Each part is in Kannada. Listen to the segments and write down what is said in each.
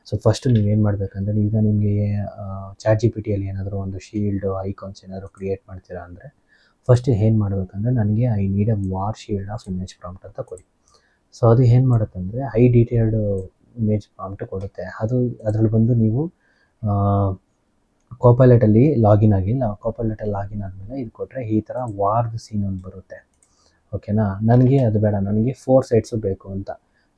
ಸೊ ಫಸ್ಟ್ ನೀವೇನು ಮಾಡಬೇಕಂದ್ರೆ, ಈಗ ನಿಮಗೆ ಚಾಟ್ ಜಿ ಪಿ ಟಿಯಲ್ಲಿ ಏನಾದರೂ ಒಂದು ಶೀಲ್ಡು ಐಕಾನ್ಸ್ ಏನಾದರೂ ಕ್ರಿಯೇಟ್ ಮಾಡ್ತೀರಾ ಅಂದರೆ, ಫಸ್ಟ್ ಏನು ಮಾಡಬೇಕಂದ್ರೆ, ನನಗೆ I need A war shield of image prompt ಅಂತ ಕೊಡಿ. ಸೊ ಅದು ಏನು ಮಾಡುತ್ತಂದರೆ ಹೈ ಡೀಟೇಲ್ಡ್ ಇಮೇಜ್ ಪ್ರಾಂಪ್ಟ್ ಕೊಡುತ್ತೆ. ಅದರಲ್ಲಿ ಬಂದು ನೀವು ಕೋಪೈಲಟಲ್ಲಿ ಲಾಗಿನ್ ಆಗಿ, ಕೋಪೈಲಟಲ್ಲಿ ಲಾಗಿನ್ ಆದಮೇಲೆ ಇದು ಕೊಟ್ಟರೆ ಈ ಥರ ವಾರ್ದು ಸೀನ್ ಒಂದು ಬರುತ್ತೆ. ಓಕೆನಾ, ನನಗೆ ಅದು ಬೇಡ, ನನಗೆ 4 ಸೈಡ್ಸು ಬೇಕು ಅಂತ.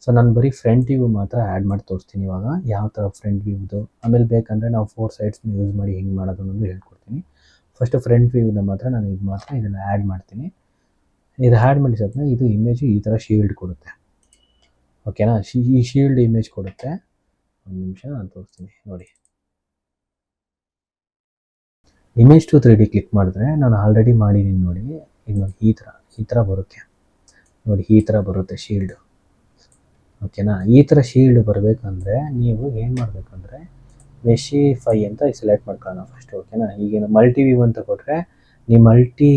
ಸೊ ನಾನು ಬರೀ ಫ್ರಂಟ್ ವ್ಯೂ ಮಾತ್ರ ಆ್ಯಡ್ ಮಾಡಿ ತೋರಿಸ್ತೀನಿ ಇವಾಗ, ಯಾವ ಥರ ಫ್ರಂಟ್ ವ್ಯೂದು. ಆಮೇಲೆ ಬೇಕಂದರೆ ನಾವು 4 ಸೈಡ್ಸ್ನ ಯೂಸ್ ಮಾಡಿ ಹೆಂಗೆ ಮಾಡೋದು ಅನ್ನೋದು ಹೇಳ್ಕೊಡ್ತೀನಿ. ಫಸ್ಟು ಫ್ರಂಟ್ ವ್ಯೂನ ಮಾತ್ರ ನಾನು ಇದನ್ನು ಆ್ಯಡ್ ಮಾಡ್ತೀನಿ. ಇದು ಆ್ಯಡ್ ಮಾಡಿ ಸ್ವಲ್ಪ ಇದು ಇಮೇಜು ಈ ಥರ ಶೀಲ್ಡ್ ಕೊಡುತ್ತೆ. ಓಕೆನಾ, ಈ ಶೀಲ್ಡ್ ಇಮೇಜ್ ಕೊಡುತ್ತೆ. ಒಂದು ನಿಮಿಷ ನಾನು ತೋರಿಸ್ತೀನಿ ನೋಡಿ. ಇಮೇಜ್ ಟು 3D ಕ್ಲಿಕ್ ಮಾಡಿದ್ರೆ ನಾನು ಆಲ್ರೆಡಿ ಮಾಡಿದ್ದೀನಿ ನೋಡಿ. ಇದು ನೋಡಿ ಈ ಥರ ಬರುತ್ತೆ ನೋಡಿ, ಈ ಥರ ಬರುತ್ತೆ ಶೀಲ್ಡು. ಓಕೆನಾ, ಈ ಥರ ಶೀಲ್ಡ್ ಬರಬೇಕಂದ್ರೆ ನೀವು ಏನು ಮಾಡಬೇಕಂದ್ರೆ ಮೆಶಿಫೈ ಅಂತ ಸೆಲೆಕ್ಟ್ ಮಾಡ್ಕೊಳ್ಳೋಣ ಫಸ್ಟು. ಓಕೆನಾ, ಈಗಿನ ಮಲ್ಟಿ ವ್ಯೂ ಅಂತ ಕೊಟ್ಟರೆ ನೀವು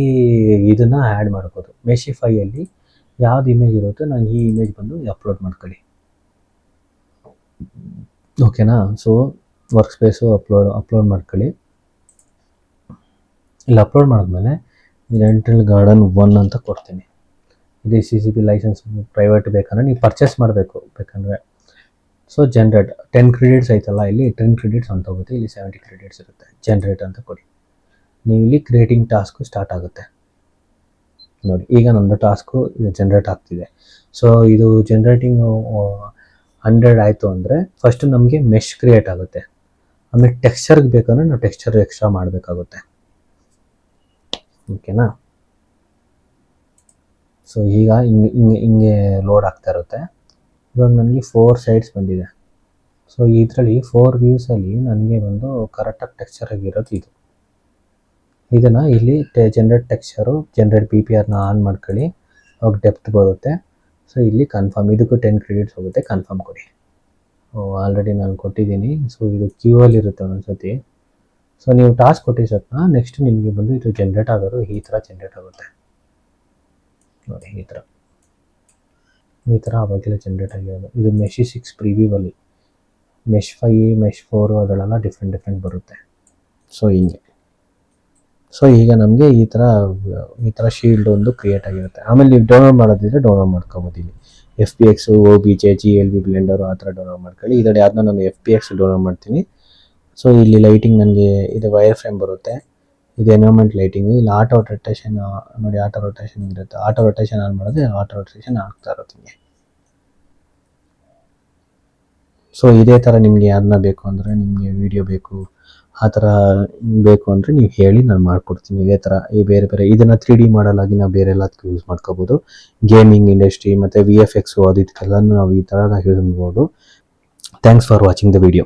ಇದನ್ನು ಆ್ಯಡ್ ಮಾಡ್ಬೋದು. ಮೆಶಿಫೈಯಲ್ಲಿ ಯಾವ್ದು ಇಮೇಜ್ ಇರುತ್ತೋ ನಾನು ಈ ಇಮೇಜ್ ಬಂದು ಅಪ್ಲೋಡ್ ಮಾಡ್ಕೊಳ್ಳಿ. ಓಕೆನಾ, ಸೊ ವರ್ಕ್ ಸ್ಪೇಸು ಅಪ್ಲೋಡ್ ಮಾಡ್ಕೊಳ್ಳಿ. ಇಲ್ಲಿ ಅಪ್ಲೋಡ್ ಮಾಡಿದ್ಮೇಲೆ ರೆಂಟಲ್ ಗಾರ್ಡನ್ 1 ಅಂತ ಕೊಡ್ತೀನಿ. ಇದು CCP ಲೈಸೆನ್ಸ್ ಪ್ರೈವೇಟ್ ಬೇಕಂದರೆ ನೀವು ಪರ್ಚೇಸ್ ಮಾಡಬೇಕು ಬೇಕಂದರೆ. ಸೊ ಜನ್ರೇಟ್ 10 ಕ್ರೆಡಿಟ್ಸ್ ಐತಲ್ಲ, ಇಲ್ಲಿ 10 ಕ್ರೆಡಿಟ್ಸ್ ಅಂತ ಹೋಗುತ್ತೆ, ಇಲ್ಲಿ 70 ಕ್ರೆಡಿಟ್ಸ್ ಇರುತ್ತೆ. ಜನ್ರೇಟ್ ಅಂತ ಕೊಡಿ. ನೀವು ಇಲ್ಲಿ ಕ್ರಿಯೇಟಿಂಗ್ ಟಾಸ್ಕು ಸ್ಟಾರ್ಟ್ ಆಗುತ್ತೆ ನೋಡಿ. ಈಗ ನನ್ನ ಟಾಸ್ಕು ಜನ್ರೇಟ್ ಆಗ್ತಿದೆ. ಸೊ ಇದು ಜನ್ರೇಟಿಂಗ್ 100 ಆಯಿತು ಅಂದರೆ ಫಸ್ಟು ನಮಗೆ ಮೆಶ್ ಕ್ರಿಯೇಟ್ ಆಗುತ್ತೆ. ಆಮೇಲೆ ಟೆಕ್ಸ್ಚರ್ಗೆ ಬೇಕಂದರೆ ನಾವು ಟೆಕ್ಸ್ಚರ್ ಎಕ್ಸ್ಟ್ರಾ ಮಾಡಬೇಕಾಗುತ್ತೆ. ಓಕೆನಾ, ಸೊ ಈಗ ಹಿಂಗೆ ಲೋಡ್ ಆಗ್ತಾ ಇರುತ್ತೆ. ಇವಾಗ ನನಗೆ 4 ಸೈಡ್ಸ್ ಬಂದಿದೆ. ಸೊ ಇದರಲ್ಲಿ 4 ವ್ಯೂಸಲ್ಲಿ ನನಗೆ ಒಂದು ಕರೆಕ್ಟಾಗಿ ಟೆಕ್ಸ್ಚರ್ ಆಗಿರೋದು ಇದು. ಇದನ್ನು ಇಲ್ಲಿ ಜನ್ರೇಟ್ ಟೆಕ್ಸ್ಚರು, ಜನ್ರೇಟ್ PPRನ ಆನ್ ಮಾಡ್ಕೊಳ್ಳಿ. ಅವಾಗ ಡೆಪ್ತ್ ಬರುತ್ತೆ. ಸೊ ಇಲ್ಲಿ ಕನ್ಫರ್ಮ್, ಇದಕ್ಕೂ 10 ಕ್ರೆಡಿಟ್ಸ್ ಹೋಗುತ್ತೆ, ಕನ್ಫರ್ಮ್ ಕೊಡಿ. ಆಲ್ರೆಡಿ ನಾನು ಕೊಟ್ಟಿದ್ದೀನಿ. ಸೊ ಇದು ಕ್ಯೂವಲ್ಲಿ ಇರುತ್ತೆ ಒಂದೊಂದ್ಸತಿ. ಸೊ ನೀವು ಟಾಸ್ಕ್ ಕೊಟ್ಟಿದ್ದನ್ನ ನೆಕ್ಸ್ಟ್ ನಿಮಗೆ ಬಂದು ಇದು ಜನ್ರೇಟ್ ಆಗೋದು ಈ ಥರ ಜನ್ರೇಟ್ ಆಗುತ್ತೆ ನೋಡಿ. ಈ ಥರ ಅವಾಗೆಲ್ಲ ಜನ್ರೇಟ್ ಆಗಿರೋದು. ಇದು ಮೆಶಿ 6 ಪ್ರಿವ್ಯೂವಲ್ಲಿ, ಮೆಶ್ 5, ಮೆಶ್ 4 ಅದರಲ್ಲೆಲ್ಲ ಡಿಫ್ರೆಂಟ್ ಬರುತ್ತೆ. ಸೊ ಹಿಂಗೆ. ಸೊ ಈಗ ನಮಗೆ ಈ ಥರ ಶೀಲ್ಡ್ ಒಂದು ಕ್ರಿಯೇಟ್ ಆಗಿರುತ್ತೆ. ಆಮೇಲೆ ನೀವು ಡೌನ್ಲೋಡ್ ಮಾಡೋದಿದ್ರೆ ಡೌನ್ಲೋಡ್ ಮಾಡ್ಕೊಬೋದು. ಇಲ್ಲಿ FPX, OBJ, GLB, ಬ್ಲೆಂಡರು ಆ ಥರ ಡೌನ್ಲೋಡ್ ಮಾಡ್ಕೊಳ್ಳಿ. ಇದರಲ್ಲಿ ಯಾವ್ದನ್ನ ನಾನು FPX ಡೌನ್ಲೋಡ್ ಮಾಡ್ತೀನಿ. ಸೊ ಇಲ್ಲಿ ಲೈಟಿಂಗ್ ನನಗೆ ಇದು ವೈರ್ ಫ್ರೇಮ್ ಬರುತ್ತೆ, ಇದು ಎನ್ವೈರ್ಮೆಂಟ್ ಲೈಟಿಂಗು. ಇಲ್ಲಿ ಆಟೋ ರೊಟೇಷನ್ ನೋಡಿ, ಆಟೋ ರೊಟೇಷನ್ ಇರುತ್ತೆ. ಆಟೋ ರೊಟೇಷನ್ ಆನ್ ಮಾಡಿದ್ರೆ ಆಟೋ ರೊಟೇಷನ್ ಆಗ್ತಾ ಇರುತ್ತೆ ಹಿಂಗೆ. ಸೊ ಇದೇ ಥರ ನಿಮಗೆ ಯಾರನ್ನ ಬೇಕು ಅಂದರೆ, ನಿಮಗೆ ವಿಡಿಯೋ ಬೇಕು ಆ ಥರ ಬೇಕು ಅಂದರೆ ನೀವು ಹೇಳಿ, ನಾನು ಮಾಡಿಕೊಡ್ತೀನಿ. ಇದೇ ಥರ ಈ ಬೇರೆ ಇದನ್ನು 3D ಮಾಡಲಾಗಿ ನಾವು ಬೇರೆ ಎಲ್ಲದಕ್ಕೂ ಯೂಸ್ ಮಾಡ್ಕೋಬೋದು. ಗೇಮಿಂಗ್ ಇಂಡಸ್ಟ್ರಿ ಮತ್ತು VFX ಅದಕ್ಕೆಲ್ಲನೂ ನಾವು ಈ ಥರ ಯೂಸ್ ಮಾಡ್ಬೋದು. Thanks for watching the video.